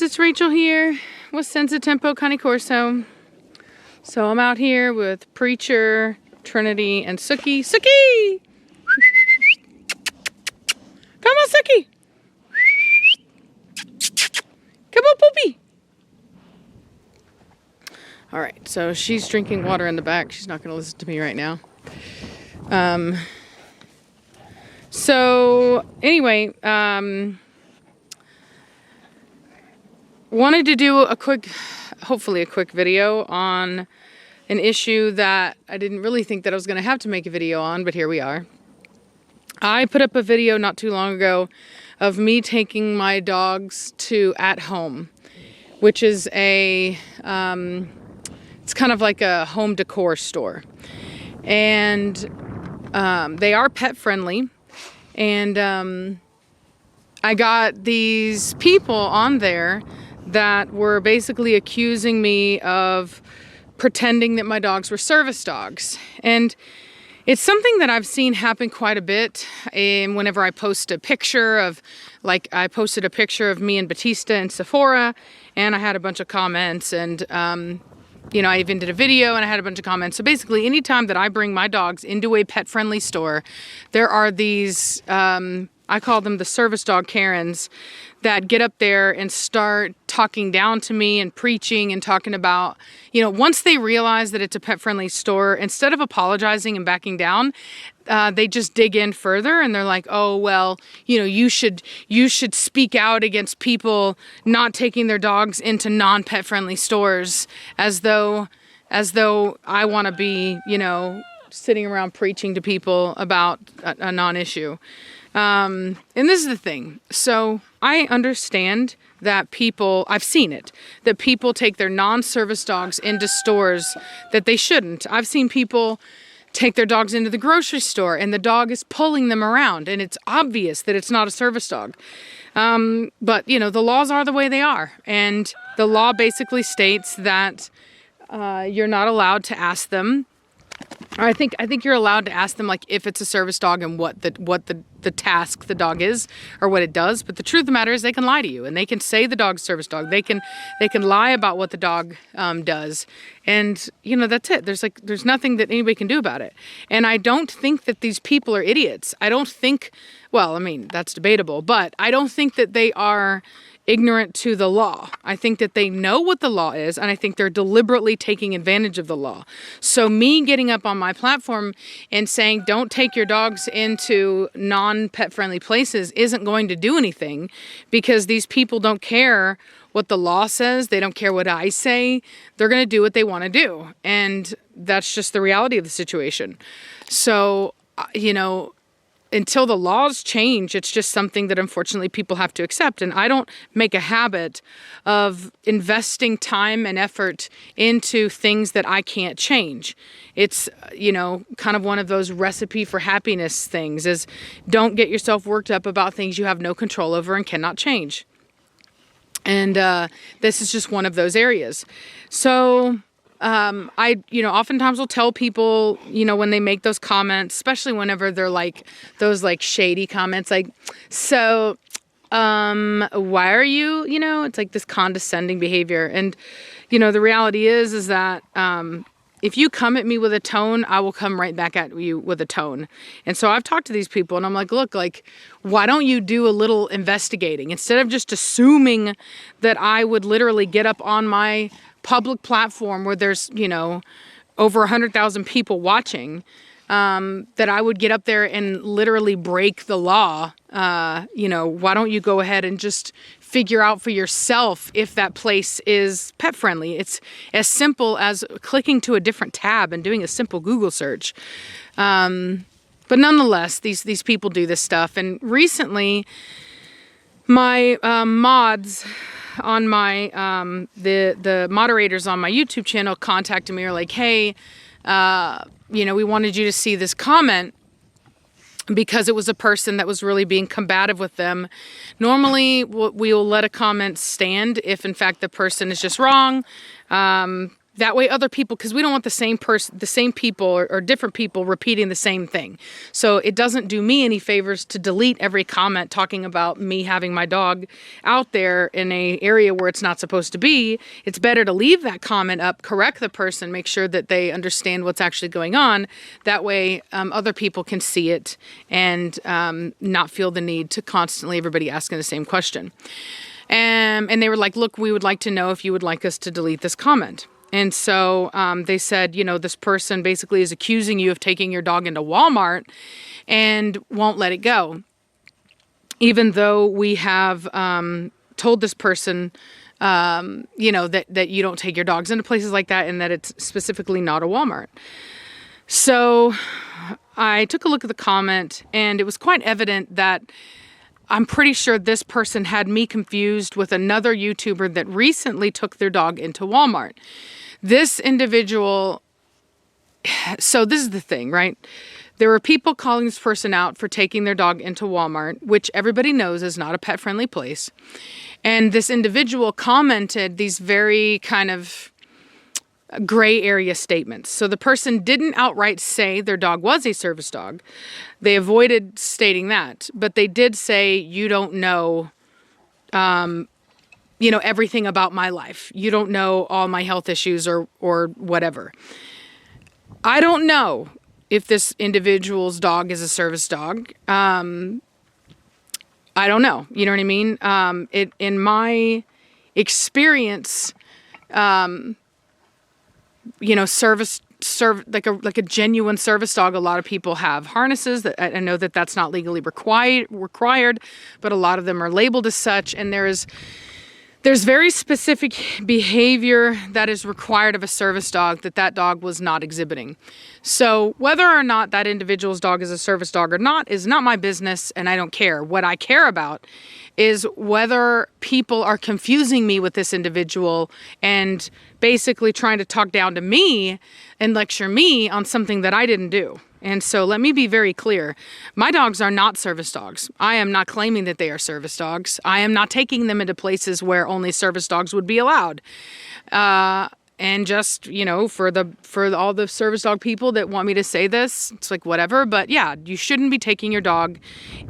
guys, it's Rachel here with Senza Tempo Cane Corso. So I'm out here with Preacher, Trinity, and Sookie. Sookie! Come on, Sookie! Come on, Poopy! Alright, so she's drinking water in the back. She's not going to listen to me right now. So anyway, wanted to do hopefully a quick video on an issue that I didn't really think that I was going to have to make a video on, but here we are. I put up a video not too long ago of me taking my dogs to At Home, which is it's kind of like a home decor store. And they are pet friendly. And I got these people on there that were basically accusing me of pretending that my dogs were service dogs. And it's something that I've seen happen quite a bit. And whenever I post a picture of, like, I posted a picture of me and Batista in Sephora, and I had a bunch of comments, and you know, I even did a video and I had a bunch of comments. So basically, anytime that I bring my dogs into a pet-friendly store, there are these, I call them the service dog Karens, that get up there and start talking down to me and preaching and talking about, you know, once they realize that it's a pet-friendly store, instead of apologizing and backing down, they just dig in further, and they're like, oh, well, you know, you should speak out against people not taking their dogs into non-pet friendly stores, as though I want to be, you know, sitting around preaching to people about a non-issue. And this is the thing. So I understand that I've seen it, that people take their non-service dogs into stores that they shouldn't. I've seen people take their dogs into the grocery store and the dog is pulling them around, and it's obvious that it's not a service dog. But, you know, the laws are the way they are. And the law basically states that you're not allowed to ask them. I think you're allowed to ask them, like, if it's a service dog and what the task the dog is or what it does. But the truth of the matter is, they can lie to you, and they can say the dog's service dog. They can lie about what the dog does, and you know, that's it. There's nothing that anybody can do about it. And I don't think that these people are idiots. I don't think. Well, I mean, that's debatable, but I don't think that they are ignorant to the law. I think that they know what the law is, and I think they're deliberately taking advantage of the law. So me getting up on my platform and saying don't take your dogs into non-pet friendly places isn't going to do anything, because these people don't care what the law says. They don't care what I say. They're going to do what they want to do, and that's just the reality of the situation. So, you know, until the laws change, it's just something that unfortunately people have to accept. And I don't make a habit of investing time and effort into things that I can't change. It's, you know, kind of one of those recipe for happiness things, is don't get yourself worked up about things you have no control over and cannot change. And this is just one of those areas. So I, you know, oftentimes will tell people, you know, when they make those comments, especially whenever they're like those like shady comments, like, so, why are you, you know, it's like this condescending behavior. And, you know, the reality is that, if you come at me with a tone, I will come right back at you with a tone. And so I've talked to these people and I'm like, look, like, why don't you do a little investigating instead of just assuming that I would literally get up on my public platform where there's, you know, over 100,000 people watching, that I would get up there and literally break the law. You know, why don't you go ahead and just figure out for yourself if that place is pet friendly? It's as simple as clicking to a different tab and doing a simple Google search. But nonetheless, these people do this stuff. And recently, my mods on my the moderators on my YouTube channel contacted me, or like, hey, you know, we wanted you to see this comment, because it was a person that was really being combative with them. Normally, we will let a comment stand if, in fact, the person is just wrong. That way other people, because we don't want the same people or different people repeating the same thing. So it doesn't do me any favors to delete every comment talking about me having my dog out there in an area where it's not supposed to be. It's better to leave that comment up, correct the person, make sure that they understand what's actually going on. That way other people can see it and not feel the need to constantly everybody asking the same question. And they were like, look, we would like to know if you would like us to delete this comment. And so they said, you know, this person basically is accusing you of taking your dog into Walmart and won't let it go. Even though we have told this person, you know, that you don't take your dogs into places like that and that it's specifically not a Walmart. So I took a look at the comment, and it was quite evident that I'm pretty sure this person had me confused with another YouTuber that recently took their dog into Walmart. This individual, so this is the thing, right? There were people calling this person out for taking their dog into Walmart, which everybody knows is not a pet-friendly place. And this individual commented these very kind of gray area statements. So the person didn't outright say their dog was a service dog. They avoided stating that, but they did say, you don't know, you know, everything about my life. You don't know all my health issues or whatever. I don't know if this individual's dog is a service dog. I don't know. You know what I mean? In my experience, you know, like a genuine service dog, a lot of people have harnesses. That I know that that's not legally required, but a lot of them are labeled as such. And there's very specific behavior that is required of a service dog that dog was not exhibiting. So whether or not that individual's dog is a service dog or not is not my business, and I don't care. What I care about is whether people are confusing me with this individual and basically trying to talk down to me and lecture me on something that I didn't do. And so let me be very clear. My dogs are not service dogs. I am not claiming that they are service dogs. I am not taking them into places where only service dogs would be allowed. And just, you know, for all the service dog people that want me to say this, it's like whatever. But yeah, you shouldn't be taking your dog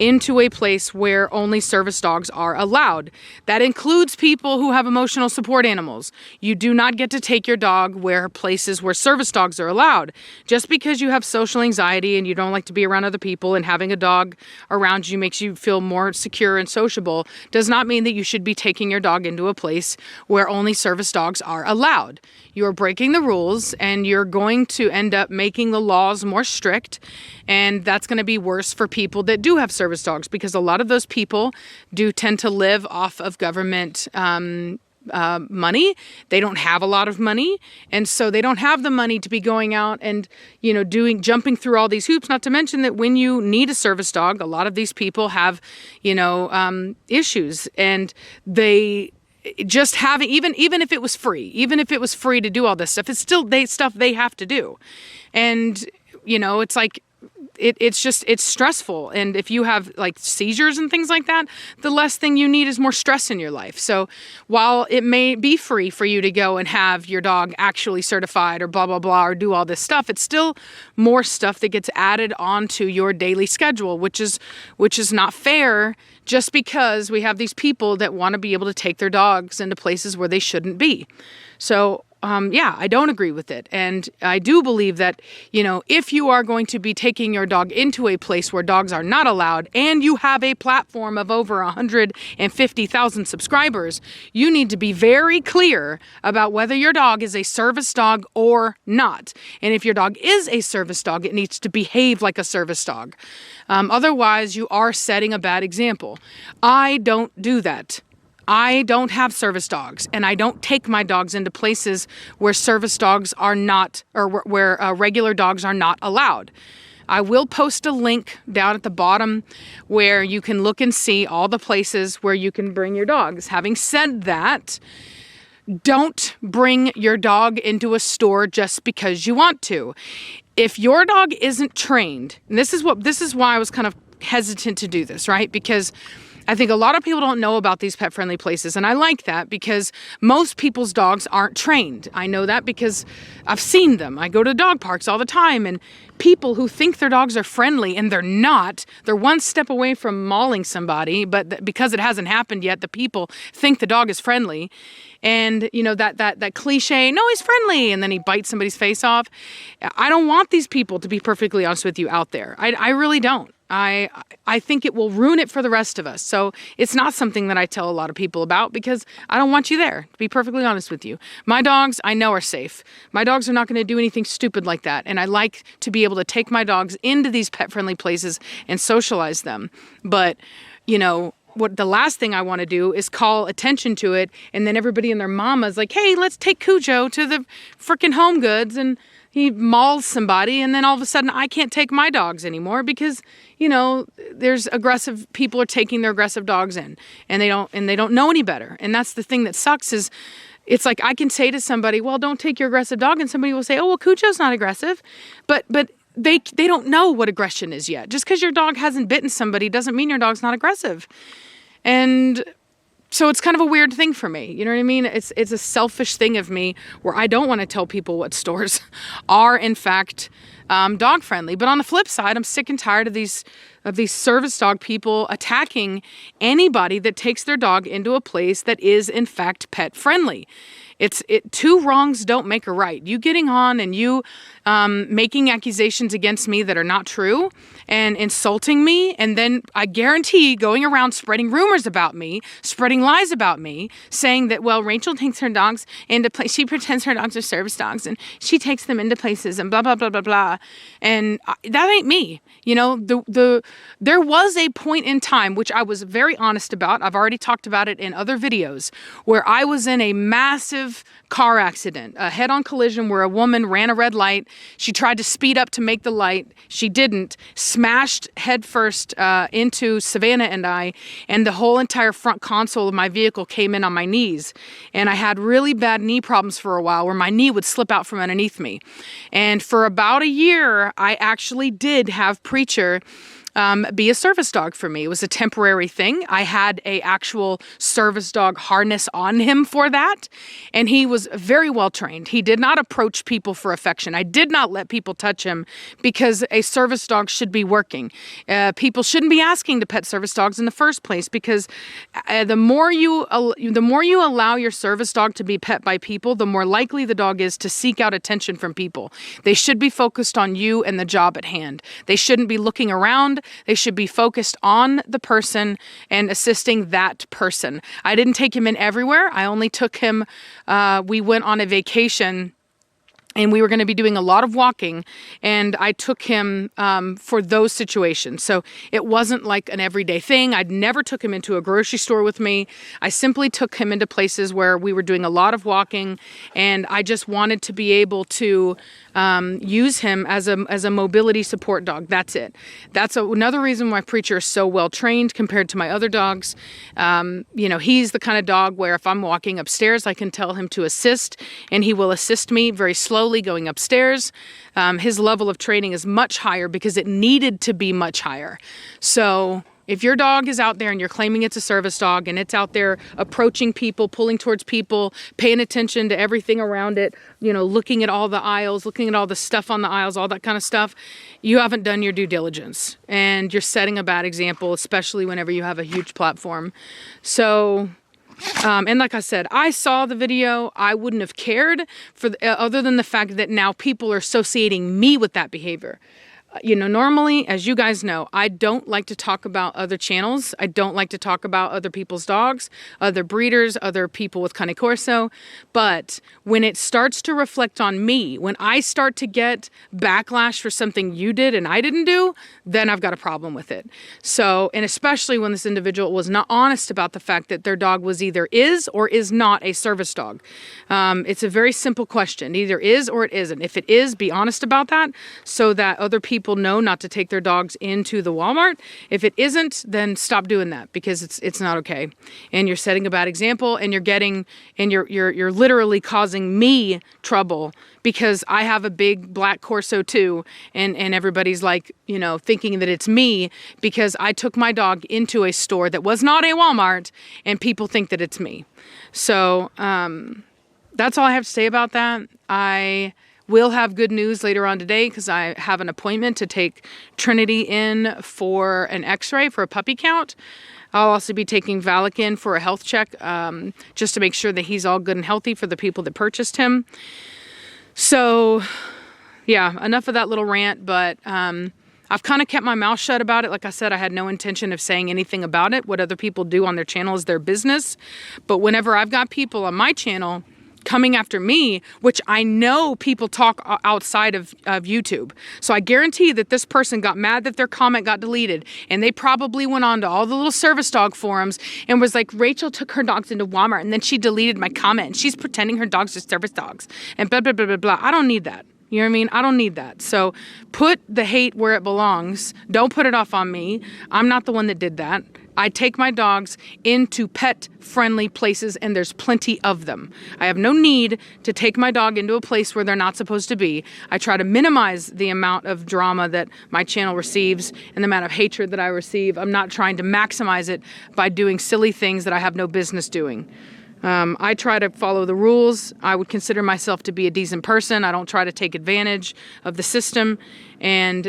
into a place where only service dogs are allowed. That includes people who have emotional support animals. You do not get to take your dog places where service dogs are allowed. Just because you have social anxiety and you don't like to be around other people, and having a dog around you makes you feel more secure and sociable, does not mean that you should be taking your dog into a place where only service dogs are allowed. You are breaking the rules, and you're going to end up making the laws more strict, and that's going to be worse for people that do have service dogs, because a lot of those people do tend to live off of government money. They don't have a lot of money, and so they don't have the money to be going out and, you know, jumping through all these hoops. Not to mention that when you need a service dog, a lot of these people have, you know, issues, and they just have, even if it was free to do all this stuff, it's still stuff they have to do. And, you know, it's like, it's stressful. And if you have like seizures and things like that, the less thing you need is more stress in your life. So while it may be free for you to go and have your dog actually certified or blah, blah, blah, or do all this stuff, it's still more stuff that gets added onto your daily schedule, which is not fair, just because we have these people that want to be able to take their dogs into places where they shouldn't be. So yeah, I don't agree with it. And I do believe that, you know, if you are going to be taking your dog into a place where dogs are not allowed, and you have a platform of over 150,000 subscribers, you need to be very clear about whether your dog is a service dog or not. And if your dog is a service dog, it needs to behave like a service dog. Otherwise, you are setting a bad example. I don't do that. I don't have service dogs, and I don't take my dogs into places where service dogs are not, or where regular dogs are not allowed. I will post a link down at the bottom where you can look and see all the places where you can bring your dogs. Having said that, don't bring your dog into a store just because you want to. If your dog isn't trained, and this is why I was kind of hesitant to do this, right? Because I think a lot of people don't know about these pet-friendly places, and I like that because most people's dogs aren't trained. I know that because I've seen them. I go to dog parks all the time, and people who think their dogs are friendly and they're not, they're one step away from mauling somebody, but because it hasn't happened yet, the people think the dog is friendly. And you know, that cliche, no, he's friendly, and then he bites somebody's face off. I don't want these people, to be perfectly honest with you, out there. I really don't. I think it will ruin it for the rest of us. So it's not something that I tell a lot of people about because I don't want you there, to be perfectly honest with you. My dogs, I know, are safe. My dogs are not going to do anything stupid like that. And I like to be able to take my dogs into these pet-friendly places and socialize them. But, you know, what the last thing I want to do is call attention to it, and then everybody and their mama's like, hey, let's take Cujo to the freaking Home Goods, and he mauls somebody, and then all of a sudden I can't take my dogs anymore because, you know, there's aggressive people are taking their aggressive dogs in, and they don't know any better. And that's the thing that sucks is it's like I can say to somebody, well, don't take your aggressive dog, and somebody will say, oh, well, Cujo's not aggressive, but they don't know what aggression is yet. Just because your dog hasn't bitten somebody doesn't mean your dog's not aggressive. And so it's kind of a weird thing for me. You know what I mean? It's a selfish thing of me where I don't want to tell people what stores are in fact dog friendly. But on the flip side, I'm sick and tired of these service dog people attacking anybody that takes their dog into a place that is in fact pet friendly. Two wrongs don't make a right. You getting on and you making accusations against me that are not true and insulting me, and then I guarantee going around spreading rumors about me, spreading lies about me, saying that, well, Rachel takes her dogs into place. She pretends her dogs are service dogs and she takes them into places and blah, blah, blah, blah, blah. And that ain't me. You know, there was a point in time, which I was very honest about. I've already talked about it in other videos, where I was in a massive car accident, a head-on collision where a woman ran a red light. She tried to speed up to make the light. She didn't. Smashed headfirst into Savannah and the whole entire front console of my vehicle came in on my knees. And I had really bad knee problems for a while where my knee would slip out from underneath me. And for about a year, I actually did have Preacher be a service dog for me. It was a temporary thing. I had a actual service dog harness on him for that, and he was very well trained. He did not approach people for affection. I did not let people touch him because a service dog should be working. People shouldn't be asking to pet service dogs in the first place because the more you allow your service dog to be pet by people, the more likely the dog is to seek out attention from people. They should be focused on you and the job at hand. They shouldn't be looking around. They should be focused on the person and assisting that person. I didn't take him in everywhere. I only took him, we went on a vacation and we were going to be doing a lot of walking, and I took him for those situations. So it wasn't like an everyday thing. I'd never took him into a grocery store with me. I simply took him into places where we were doing a lot of walking, and I just wanted to be able to use him as a mobility support dog. That's it. That's another reason why Preacher is so well trained compared to my other dogs. You know, he's the kind of dog where if I'm walking upstairs, I can tell him to assist, and he will assist me very slowly going upstairs. His level of training is much higher because it needed to be much higher. So if your dog is out there and you're claiming it's a service dog and it's out there approaching people, pulling towards people, paying attention to everything around it, you know, looking at all the aisles, looking at all the stuff on the aisles, all that kind of stuff, you haven't done your due diligence and you're setting a bad example, especially whenever you have a huge platform. So and like I said, I saw the video. I wouldn't have cared for other than the fact that now people are associating me with that behavior. You know, normally, as you guys know, I don't like to talk about other channels. I don't like to talk about other people's dogs, other breeders, other people with Cane Corso. But when it starts to reflect on me, when I start to get backlash for something you did and I didn't do, then I've got a problem with it. So, and especially when this individual was not honest about the fact that their dog was either is or is not a service dog. It's a very simple question. Either is or it isn't. If it is, be honest about that so that other people people know not to take their dogs into the Walmart. If it isn't, then stop doing that, because it's not okay. And you're setting a bad example, and you're literally causing me trouble, because I have a big black Corso too, and everybody's like, you know, thinking that it's me because I took my dog into a store that was not a Walmart, and people think that it's me. So that's all I have to say about that. I will have good news later on today, because I have an appointment to take Trinity in for an x-ray for a puppy count. I'll also be taking Valak in for a health check, just to make sure that he's all good and healthy for the people that purchased him. So yeah, enough of that little rant, but I've kind of kept my mouth shut about it. Like I said, I had no intention of saying anything about it. What other people do on their channel is their business. But whenever I've got people on my channel coming after me, which I know people talk outside of YouTube. So I guarantee that this person got mad that their comment got deleted, and they probably went on to all the little service dog forums and was like, Rachel took her dogs into Walmart and then she deleted my comment and she's pretending her dogs are service dogs and blah, blah, blah, blah, blah. I don't need that. You know what I mean? I don't need that. So put the hate where it belongs. Don't put it off on me. I'm not the one that did that. I take my dogs into pet-friendly places, and there's plenty of them. I have no need to take my dog into a place where they're not supposed to be. I try to minimize the amount of drama that my channel receives and the amount of hatred that I receive. I'm not trying to maximize it by doing silly things that I have no business doing. I try to follow the rules. I would consider myself to be a decent person. I don't try to take advantage of the system. And,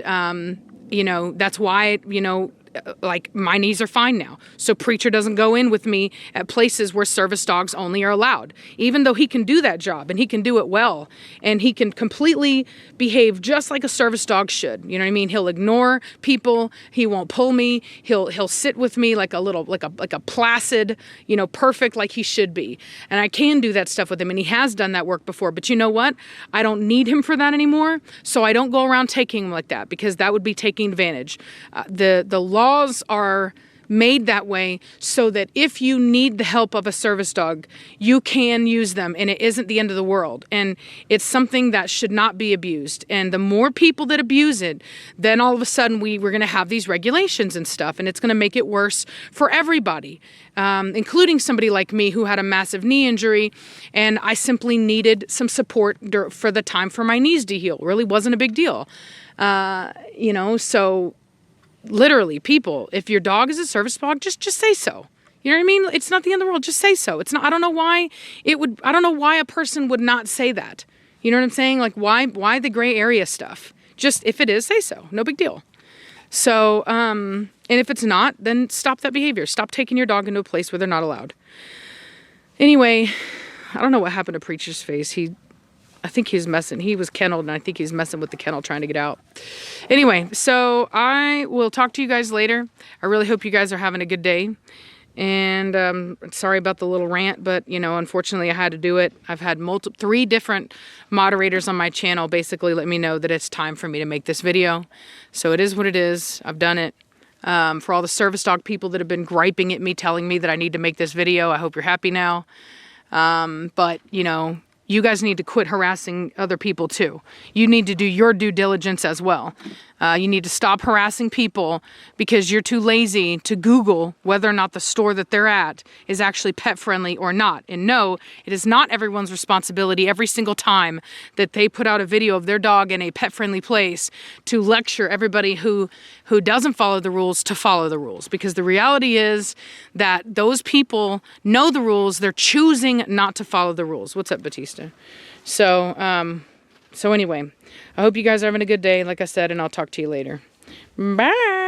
you know, that's why, you know, like my knees are fine now. So Preacher doesn't go in with me at places where service dogs only are allowed, even though he can do that job and he can do it well. And he can completely behave just like a service dog should. You know what I mean? He'll ignore people. He won't pull me. He'll sit with me like a little, like a placid, you know, perfect, like he should be. And I can do that stuff with him. And he has done that work before, but you know what? I don't need him for that anymore. So I don't go around taking him like that, because that would be taking advantage. The laws are made that way so that if you need the help of a service dog, you can use them, and it isn't the end of the world. And it's something that should not be abused. And the more people that abuse it, then all of a sudden we're going to have these regulations and stuff, and it's going to make it worse for everybody, including somebody like me who had a massive knee injury, and I simply needed some support for the time for my knees to heal. It really wasn't a big deal. You know, so literally, people, if your dog is a service dog, just say so. You know what I mean? It's not the end of the world. Just say so. It's not. I don't know why I don't know why a person would not say that. You know what I'm saying? Like, why the gray area stuff? Just, if it is, say so. No big deal. So, and if it's not, then stop that behavior. Stop taking your dog into a place where they're not allowed. Anyway, I don't know what happened to Preacher's face. I think he's messing. He was kenneled, and I think he's messing with the kennel trying to get out. Anyway, so I will talk to you guys later. I really hope you guys are having a good day. And sorry about the little rant, but, you know, unfortunately I had to do it. I've had 3 different moderators on my channel basically let me know that it's time for me to make this video. So it is what it is. I've done it. For all the service dog people that have been griping at me, telling me that I need to make this video, I hope you're happy now. But, you know, you guys need to quit harassing other people too. You need to do your due diligence as well. You need to stop harassing people because you're too lazy to Google whether or not the store that they're at is actually pet friendly or not. And no, it is not everyone's responsibility every single time that they put out a video of their dog in a pet friendly place to lecture everybody who doesn't follow the rules to follow the rules. Because the reality is that those people know the rules, they're choosing not to follow the rules. What's up, Batista? So anyway, I hope you guys are having a good day, like I said, and I'll talk to you later. Bye.